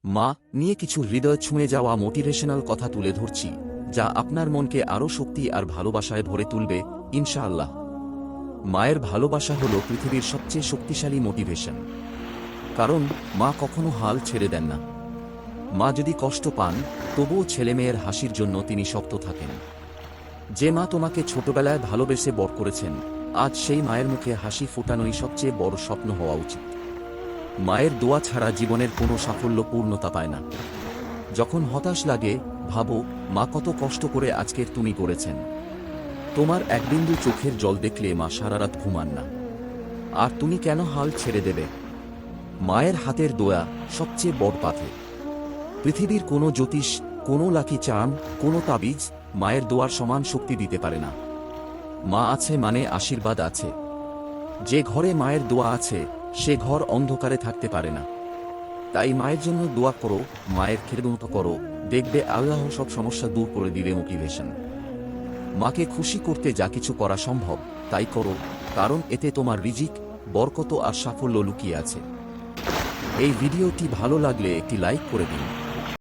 মা নিয়ে কিছু হৃদয় ছুঁয়ে যাওয়া মোটিভেশনাল কথা তুলে ধরছি, যা আপনার মনকে আরও শক্তি আর ভালোবাসায় ভরে তুলবে ইনশাআল্লাহ। মায়ের ভালোবাসা হল পৃথিবীর সবচেয়ে শক্তিশালী মোটিভেশন। কারণ মা কখনো হাল ছেড়ে দেন না। মা যদি কষ্ট পান, তবুও ছেলেমেয়ের হাসির জন্য তিনি শক্ত থাকেন। যে মা তোমাকে ছোটবেলায় ভালোবেসে বড় করেছেন, আজ সেই মায়ের মুখে হাসি ফোটানোই সবচেয়ে বড় স্বপ্ন হওয়া উচিত। মায়ের দোয়া ছাড়া জীবনের কোনো সাফল্য পূর্ণতা পায় না। যখন হতাশ লাগে, ভাবো মা কত কষ্ট করে আজকের তুমি গড়েছেন। তোমার এক বিন্দু চোখের জল দেখলে মা সারারাত ঘুমান না। আর তুমি কেন হাল ছেড়ে দেবে? মায়ের হাতের দোয়া সবচেয়ে বড় পাথে। পৃথিবীর কোনো জ্যোতিষ, কোনো লাকি চার্ম, কোনো তাবিজ মায়ের দোয়ার সমান শক্তি দিতে পারে না। মা আছে মানে আশীর্বাদ আছে। যে ঘরে মায়ের দোয়া আছে, সে ঘর অন্ধকারে থাকতে পারে না। তাই মায়ের জন্য দোয়া করো, মায়ের খেদমত করো, দেখবে আল্লাহ সব সমস্যা দূর করে দিবে। মোটিভেশন। মাকে খুশি করতে যা কিছু করা সম্ভব তাই করো, কারণ এতে তোমার রিজিক, বরকত আর সাফল্য লুকিয়ে আছে। এই ভিডিওটি ভালো লাগলে একটি লাইক করে দিন।